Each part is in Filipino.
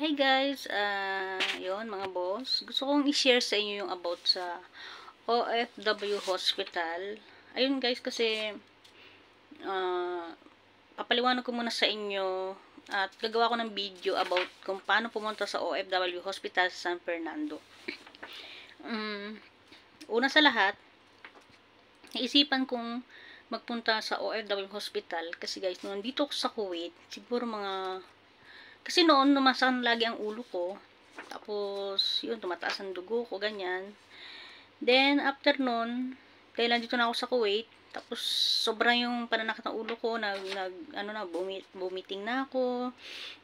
Hi guys, yon mga boss. Gusto kong i-share sa inyo yung about sa OFW Hospital. Ayun guys, kasi papaliwanag ko muna sa inyo at gagawa ko ng video about kung paano pumunta sa OFW Hospital sa San Fernando. Una sa lahat, naisipan kong magpunta sa OFW Hospital kasi guys, nung nandito ako sa Kuwait, siguro mga kasi noon lumasan lagi ang ulo ko. Tapos, yun, tumataas ang dugo ko, ganyan. Then, after nun, dahil nandito na ako sa Kuwait, tapos, sobrang yung pananakit ng ulo ko, bumiting na ako.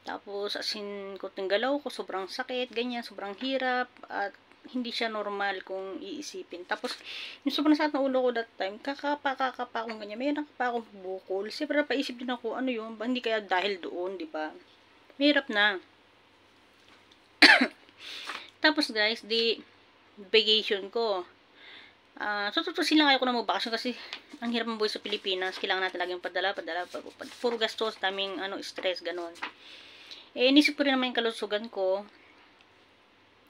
Tapos, as in, kunting galaw ko, sobrang sakit, ganyan, sobrang hirap, at hindi siya normal kung iisipin. Tapos, yung sobrang sakit ng ulo ko that time, kakapa akong ganyan, may nakapa akong bukol. Siyempre, paisip din ako, ano yun, ba hindi kaya dahil doon, di ba? Mahirap na. Tapos guys, di vacation ko. So tutusin lang, ayoko na magbakasyon kasi ang hirap mabuhay sa Pilipinas. Kailangan natin laging padala. Puro gastos, daming stress, ganun. Inisip ko rin naman yung kalusugan ko.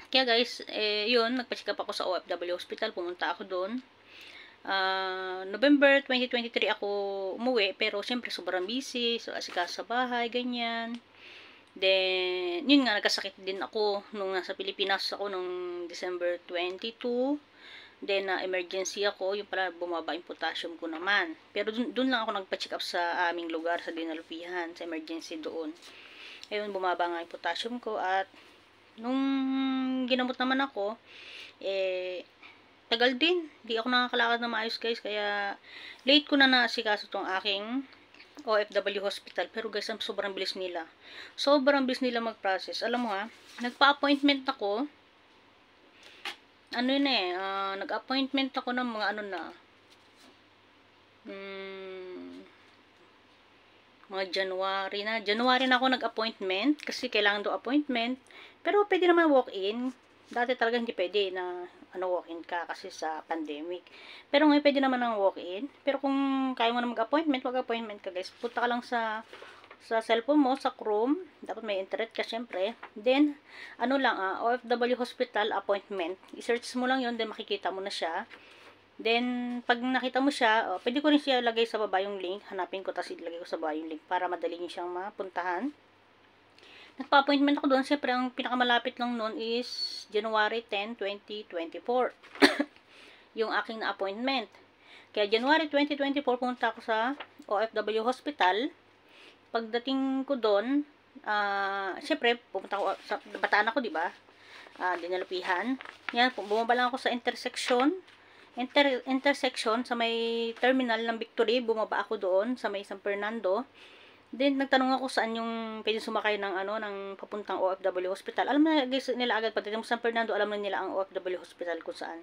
Kaya guys, yun, nagpa-check up ako sa OFW Hospital. Pumunta ako doon. November 2023 ako umuwi. Pero syempre sobrang busy. So asikaso sa bahay, ganyan. Then, yun nga, nagkasakit din ako nung nasa Pilipinas ako nung December 22. Then, emergency ako. Yung pala, bumaba yung potassium ko naman. Pero, dun lang ako nagpa-check up sa aming lugar, sa Dinalupihan, sa emergency doon. Ayun, bumaba nga yung potassium ko. At, nung ginamot naman ako, tagal din. Di ako nakakalakad na maayos, guys. Kaya, late ko na naasikaso tong aking OFW Hospital. Pero guys, sobrang bilis nila. Sobrang bilis nila mag-process. Alam mo ha, nagpa-appointment ako. Nag-appointment ako ng mga mga January na. January na ako nag-appointment kasi kailangan do appointment. Pero pwede naman walk-in. Dati talaga hindi pwede na walk-in ka kasi sa pandemic. Pero ngayon pwede naman ng walk-in. Pero kung kaya mo na mag-appointment, mag-appointment ka guys. Punta ka lang sa cellphone mo, sa Chrome. Dapat may internet ka syempre. Then, OFW Hospital appointment. I-search mo lang yon, then makikita mo na siya. Then, pag nakita mo siya, pwede ko rin siya lagay sa baba yung link. Hanapin ko, tapos ilagay ko sa baba yung link para madali niyo siyang mapuntahan. Nagpa-appointment ako doon. Siyempre, ang pinakamalapit lang noon is January 10, 2024. Yung aking na-appointment. Kaya January 2024, pumunta ako sa OFW Hospital. Pagdating ko doon, siyempre, pumunta ako sa Bataan ako, di ba? Dinalupihan. Yan, bumaba lang ako sa intersection sa may terminal ng Victory. Bumaba ako doon sa may San Fernando. Then, nagtanong ako saan yung pwede sumakay ng ng papuntang OFW Hospital. Alam na guys nila agad, pagdating mo sa San Fernando, alam na nila ang OFW Hospital kung saan.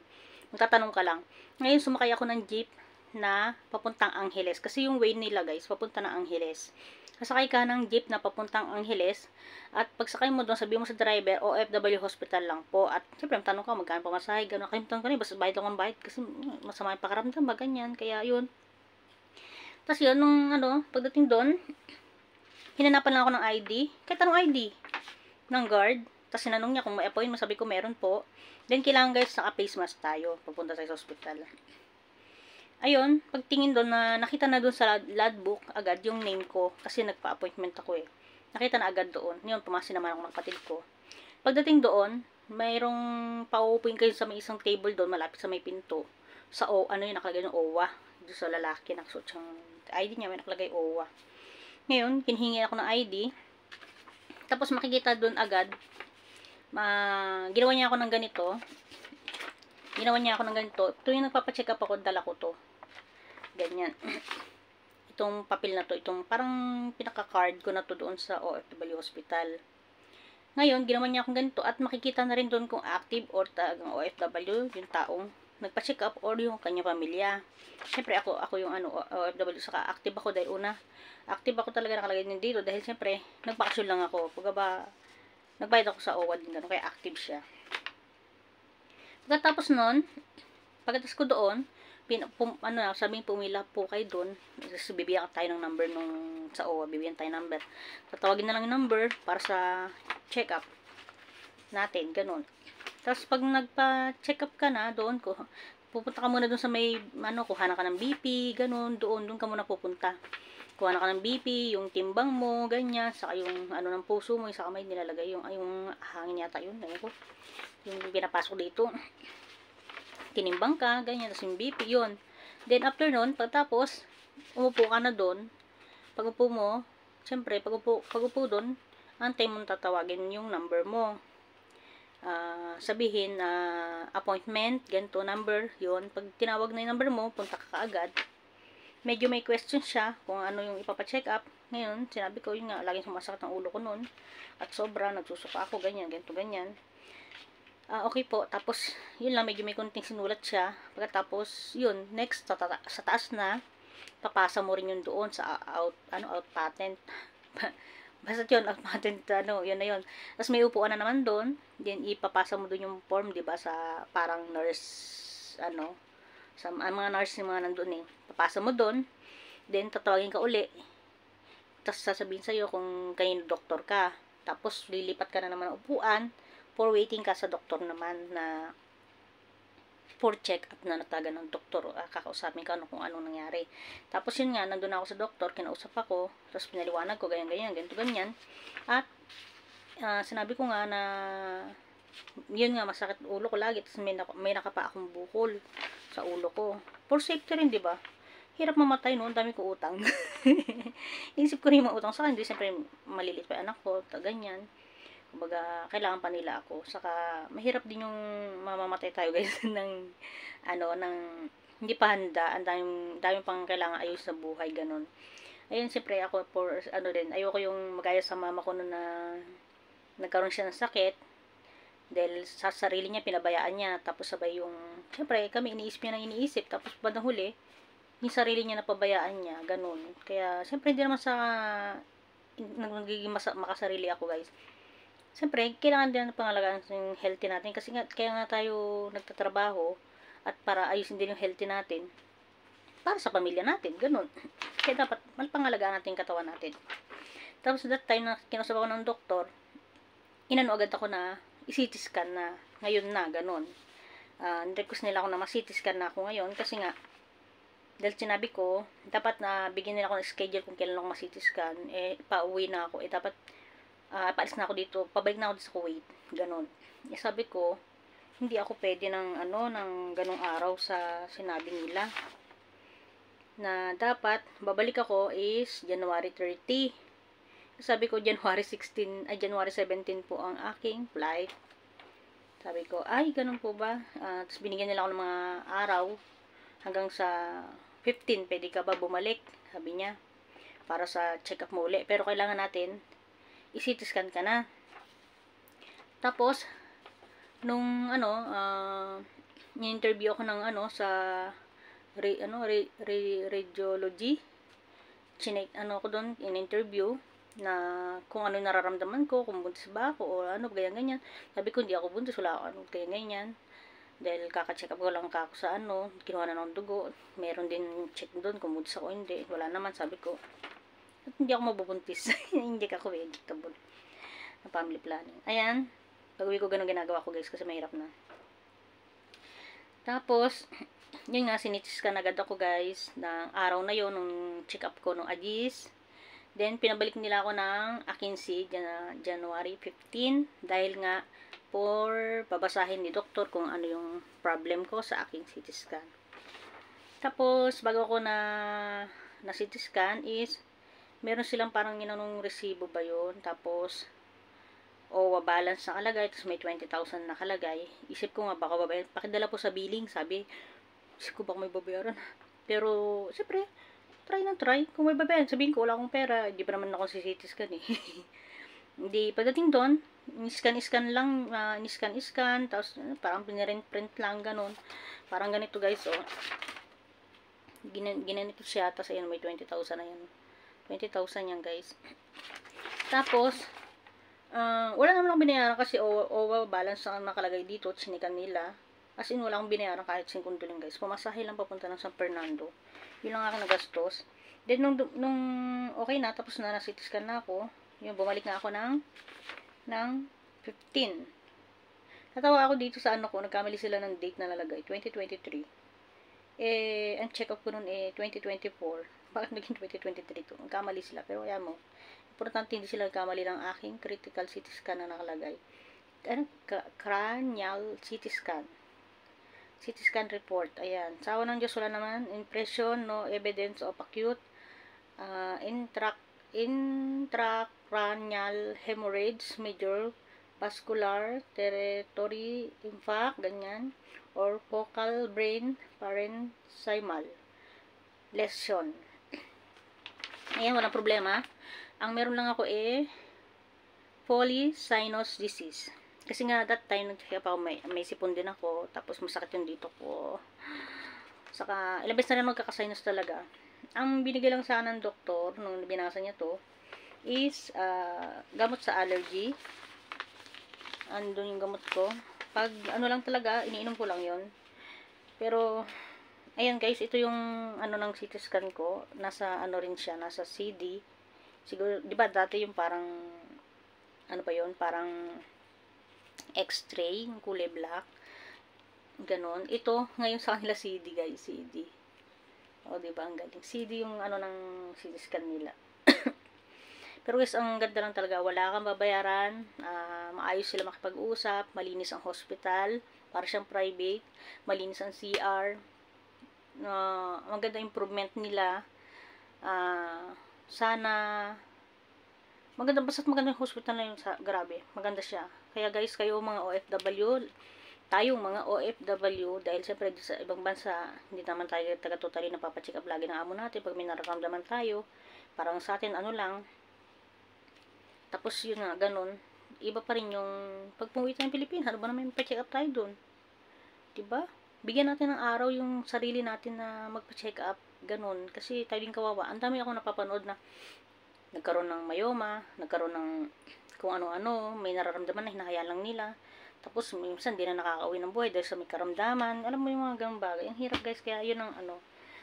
Magtatanong ka lang. Ngayon, sumakay ako ng jeep na papuntang Angeles. Kasi yung way nila guys, papunta ng Angeles. Sasakay ka ng jeep na papuntang Angeles. At pagsakay mo doon, sabihin mo sa driver, OFW Hospital lang po. At syempre, tanong ka, magkano pamasahe, gano'n. Kalimutan ko rin, basta bayad lang ang bayad. Kasi masama yung pakaramdam ba, ganyan. Kaya yun. Tapos yun, pagdating doon, hinanapan lang ako ng ID. Kahit anong ID? Ng guard. Tapos sinanong niya kung may appointment. Sabi ko, meron po. Then, kailangan guys, naka-face mask tayo. Papunta sa hospital. Ayun, pagtingin doon, nakita na doon sa logbook agad yung name ko. Kasi nagpa-appointment ako eh. Nakita na agad doon. Yun, pumasi naman ako ng kapatid ko. Pagdating doon, mayroong pa-open kayo sa may isang table doon, malapit sa may pinto. Sa nakalagay ng OWA. Doon sa lalaki, nakasuot siyang ID niya, may nakalagay OWA. Ngayon, kinhingi ako ng ID. Tapos makikita doon agad, ginawa niya ako ng ganito. Ito yung nagpapacheck up ako, dala ko to. Ganyan. Itong papel na to, itong parang pinaka-card ko na to doon sa OFW Hospital. Ngayon, ginawa niya akong ganito at makikita na rin doon kung active or tagang OFW, yung taong nagpa-check up or yung kanya pamilya. Siyempre ako yung OFW, saka active ako dahil active ako talaga, nakalagay din dito dahil siyempre nagbakasyon lang ako. Nagbayad ako sa OWA din gano'n, kaya active siya. Pagkatapos ko doon, sabing pumila po kayo doon, tapos bibigyan tayo ng number nung sa OWA, bibigyan tayo ng number. Tatawagin na lang yung number para sa check-up natin, ganun. Tapos pag nagpa-check up ka na doon ko, pupunta ka muna doon sa may kuha na ka ng BP, ganun, doon ka muna pupunta. Kuha na ka ng BP, yung timbang mo, ganyan, saka yung ng puso mo, yung sa kamay nilalagay, yung hangin yata yun, ko. Yung pinapasok dito. Tinimbang ka, ganyan, tapos yung BP, yun. Then after nun, pagtapos, umupo ka na doon. Pag upo mo, syempre, pag upo doon, antay mo tatawagin yung number mo. Sabihin appointment, ganito number, yon. Pag tinawag na yung number mo, punta ka kaagad. Medyo may question siya kung ano yung ipapacheck up. Ngayon, sinabi ko, yun nga, laging sumasakit ang ulo ko noon. At sobra, nagsusuka ako, ganyan, ganito, ganyan. Okay po, tapos, yun lang, medyo may konting sinulat siya. Pagkatapos, yun, next, sa taas na, papasa mo rin yun doon sa out patent. Basta yun, patent, yun na yun. Tapos may upuan na naman doon. Then, ipapasa mo doon yung form, diba, sa parang nurse, sa mga nurse yung mga nandun eh. Papasa mo doon. Then, tatawagin ka uli. Tapos, sasabihin sa'yo kung kanino doktor ka. Tapos, lilipat ka na naman ng upuan for waiting ka sa doktor naman na for check-up na nataga ng doktor. Kakausapin ka kung anong nangyari. Tapos yun nga, nandun ako sa doktor, kinausap ako, tapos pinaliwanag ko, ganyan, ganito, ganyan. At sinabi ko nga na yun nga, masakit ulo ko lagi, tapos may nakapa akong bukol sa ulo ko. For safety rin, di ba? Hirap mamatay noon, dami ko utang. Inisip ko rin yung utang sa akin, hindi siyempre malilit pa anak ko, ganyan. Kumbaga, kailangan pa nila ako. Saka, mahirap din yung mamamatay tayo guys ng hindi pa handa. Ang daming pang kailangan ayos sa buhay, ganun. Ayun, siyempre ako ayoko yung magaya sa mama ko na nagkaroon siya ng sakit. Dahil sa sarili niya, pinabayaan niya. Tapos sabay yung, siyempre, kami iniisip niya ng iniisip. Tapos bandang huli, yung sarili niya napabayaan niya, ganun. Kaya, siyempre, hindi naman nagiging makasarili ako guys. Siyempre, kailangan din ng pangalagaan yung healthy natin. Kasi nga, kaya nga tayo nagtatrabaho at para ayusin din yung healthy natin. Para sa pamilya natin, ganun. Kaya dapat, malpangalagaan natin yung katawan natin. Tapos that time na kinusap ako ng doktor, agad ako na i-CT scan na ngayon na, ganun. Request nila ako na ma-CT scan na ako ngayon kasi nga, dahil sinabi ko, dapat na bigyan nila ako ng schedule kung kailan ako ma-CT scan, pauwi na ako, dapat paalis na ako dito, pabalik na ako sa Kuwait, ganun. Sabi ko, hindi ako pwede ng ganung araw sa sinabi nila. Na dapat, babalik ako is January 30. Sabi ko, January 17 po ang aking flight. Sabi ko, ay, ganun po ba? Tapos binigyan nila ako ng mga araw, hanggang sa 15, pwede ka ba bumalik? Sabi niya, para sa check-up mo uli. Pero kailangan natin, i-CT scan ka na. Tapos, nung ni-interview ako ng sa radiology. Ko doon, in-interview na kung ano nararamdaman ko, kung buntis ba ako o ganyan-ganyan. Sabi ko, hindi ako buntis, wala ako ganyan-ganyan. Dahil kaka-check up ko lang ako sa kinuha na ng dugo. Meron din check doon kung buntis ako, hindi. Wala naman, sabi ko. At hindi ako mabubuntis. Hindi ako vegetable. Na family planning. Ayan. Pag-uwi ko ganun ginagawa ko guys kasi mahirap na. Tapos, yun nga, sinitis ka na agad ako guys ng araw na yun, nung check up ko nung Agis. Then, pinabalik nila ako ng Akinsi, January 15. Dahil nga, for babasahin ni doktor kung ano yung problem ko sa aking CT scan. Tapos, bago ko na CT scan is, meron silang parang ginanong resibo ba yun. Tapos, balance nakalagay. Tapos may 20,000 nakalagay. Isip ko nga baka babayaran. Pakidala po sa billing. Sabi, isip ko baka may babayaran. Pero, siyempre, try na try. Kung may babayaran, sabihin ko wala akong pera. Hindi pa naman ako si CT scan eh. Hindi, pagdating doon, scan lang, scan. Tapos, parang pinirint-print lang, ganun. Parang ganito guys, ginanito siya. Tapos, ayun, may 20,000 na yan. 20,000 yan guys. Tapos, wala naman ako binayaran kasi balance na nakalagay dito at sinikan nila. As in, wala akong binayaran kahit 50 lang guys. Pumasahe lang papunta ng San Fernando. Yun lang aking nagastos. Then, nung okay na, tapos na CT scan na ako, yun, bumalik na ako ng 15. Natawa ako dito sa ano ko, nagkamali sila ng date na nalagay, 2023. Ang check-up ko nun 2024. Bakit naging 2023 to? Nagkamali sila, pero kaya mo, importante hindi sila nagkamali ng aking critical CT scan na nakalagay. Cranial CT scan. CT scan report. Ayan. Sa awa ng Diyos, wala naman. Impression, no evidence of acute intracranial hemorrhage, major vascular territory infarct, ganyan, or focal brain parenchymal lesion. Ayan, walang problema. Ang meron lang ako polysynous disease. Kasi nga, that time, nag-check up ako, may sipon din ako, tapos masakit yung dito ko. Saka, ilang beses na rin magkakasynous talaga. Ang binigay lang sa akin ng doktor, nung binasa niya to, is, gamot sa allergy. Andun yung gamot ko. Pag, ano lang talaga, iniinom ko lang yon. Pero, ayan guys, ito yung, ng CT scan ko. Nasa, rin siya, nasa CD. Siguro, di ba dati yung parang, parang, X-ray, yung kulay black. Ganon. Ito, ngayon sa kanila CD, guys. CD. O, diba? Ang galing. CD yung ng CD scan nila. Pero guys, ang ganda lang talaga. Wala kang babayaran. Maayos sila makipag-usap. Malinis ang hospital. Para siyang private. Malinis ang CR. Maganda improvement nila. Sana maganda, basta't maganda yung hospital na yun. Grabe, maganda siya. Kaya guys, kayo mga OFW, tayong mga OFW, dahil siyempre sa ibang bansa, hindi naman tayo taga-totally napapacheck up lagi ng amo natin pag may nararamdaman tayo. Parang sa atin, lang. Tapos yun nga, ganun. Iba pa rin yung pag pumuwi tayo ng Pilipinas, ano ba naman may pa-check up tayo dun? Diba? Bigyan natin ng araw yung sarili natin na magpa-check up. Ganun. Kasi tayo din kawawa. Ang dami ako napapanood na nagkaroon ng myoma, nagkaroon ng kung ano-ano, may nararamdaman na hinahayaan lang nila. Tapos, minsan, di na nakakauwi ng buhay dahil sa may karamdaman. Alam mo yung mga ganung bagay. Ang hirap, guys. Kaya, yun ang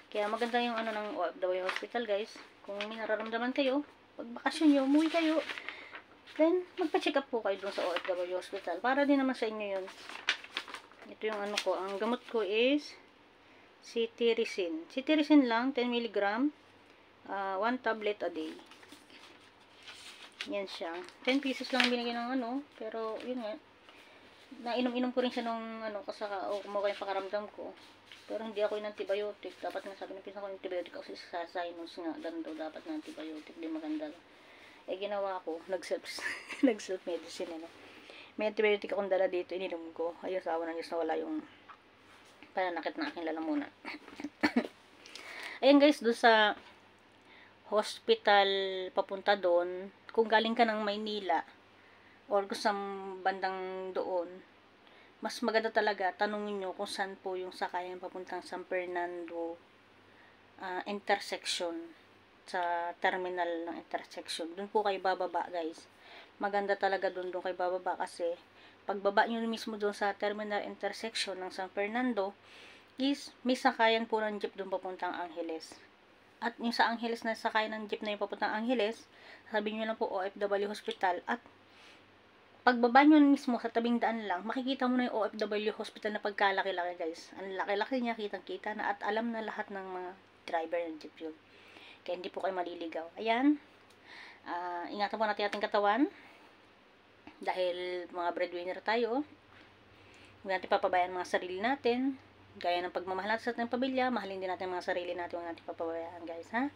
Kaya, maganda yung ng OFW hospital, guys. Kung may nararamdaman kayo, pag bakasyon nyo, umuwi kayo. Then, magpa-check up po kayo dun sa OFW hospital. Para din naman sa inyo yun. Ito yung ko. Ang gamot ko is cetirizine. Cetirizine lang, 10 mg. 1 tablet a day. Yan siya. 10 pieces lang binigay ng pero yun nga. Nainom-inom ko rin siya nung kasaka kumukha yung pakaramdam ko. Pero hindi ako yung antibiotic. Dapat nga sabi ng pinsan ko yung antibiotic kasi sa sinus nga. Ganun daw dapat na antibiotic. Di maganda. Ginawa ko. Nag-self medicine. May antibiotic akong dala dito. Ininom ko. Ayun, sa awa ng Diyos na wala yung pananakit na aking lalamunan. Ayun guys, doon sa hospital papunta doon, kung galing ka ng Maynila or kung sa bandang doon, mas maganda talaga tanungin nyo kung saan po yung sakayan papuntang San Fernando intersection, sa terminal ng intersection. Doon po kayo bababa, guys. Maganda talaga doon kayo bababa kasi pagbaba nyo mismo doon sa terminal intersection ng San Fernando is may sakayan po ng jeep doon papuntang Angeles. At yung sa Angeles na sakay ng jeep na yung papuntang Angeles, sabihin nyo lang po OFW Hospital. At pagbaba nyo mismo sa tabing daan lang, makikita mo na yung OFW Hospital na pagkalaki-laki, guys. Ang laki-laki niya, kitang-kita na, at alam na lahat ng mga driver ng jeep yun. Kaya hindi po kayo maliligaw. Ayan. Ingatan po natin ating katawan. Dahil mga breadwinner tayo. Huwag natin papabayaan mga sarili natin. Gaya ng pagmamahal natin sa ating pamilya, mahalin din natin mga sarili natin, huwag natin papabayaan, guys, ha?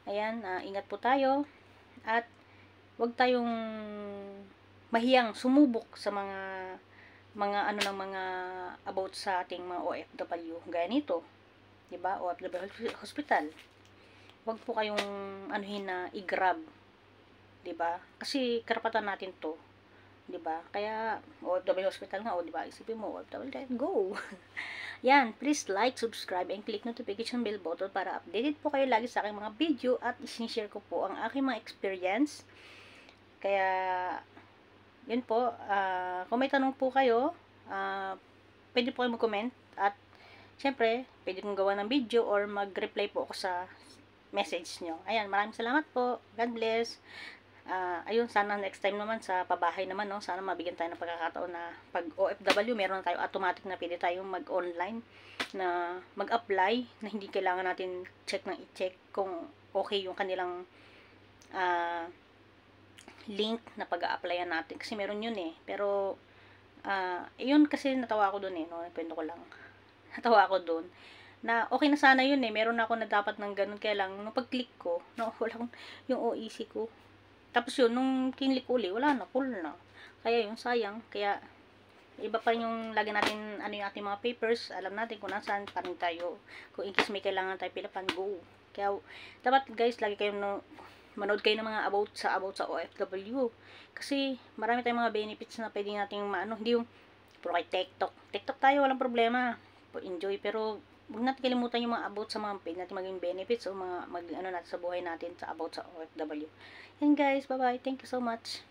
Ayan, ingat po tayo. At huwag tayong mahiyang sumubok sa mga mga about sa ating mga OFW. Gaya nito, 'di ba? OFW hospital. Huwag po kayong na i-grab, 'di ba? Kasi karapatan natin 'to. 'Di ba? Kaya OFW hospital nga, 'di ba? Isipin mo, OFW, go. Yan, please like, subscribe, and click notification bell button para updated po kayo lagi sa aking mga video at isinishare ko po ang aking mga experience. Kaya, yun po, kung may tanong po kayo, pwede po kayo mag-comment at syempre, pwede kong gawa ng video or mag-reply po ako sa message nyo. Ayan, maraming salamat po. God bless. Ayun, sana next time naman sa pabahay naman, no? Sana mabigyan tayo ng pagkakataon na pag OFW, meron na tayo automatic na pwede tayong mag-online na mag-apply na hindi kailangan natin check ng i-check kung okay yung kanilang link na pag-a-applyan natin. Kasi meron yun eh. Pero, yun kasi natawa ako dun eh, no? Kwento ko lang. Natawa ako dun na okay na sana yun eh. Meron ako na dapat ng ganun. Kaya lang, nung pag-click ko, no, wala yung OEC ko. Tapos yun, nung kinlik uli, wala na, full na. Kaya yun, sayang. Kaya, iba pa rin yung lagi natin, ano yung ating mga papers, alam natin kung nasaan, pa rin tayo. Kung in case may kailangan tayo pilapan, go. Kaya, dapat guys, lagi kayong manood kayo ng mga about sa OFW. Kasi, marami tayong mga benefits na pwede nating maano, hindi yung, puro kay TikTok. TikTok tayo, walang problema. Enjoy, pero, huwag natin kalimutan yung mga about sa mga pwede natin maging benefits o mga ano natin sa buhay natin sa about sa OFW. And guys, bye-bye. Thank you so much.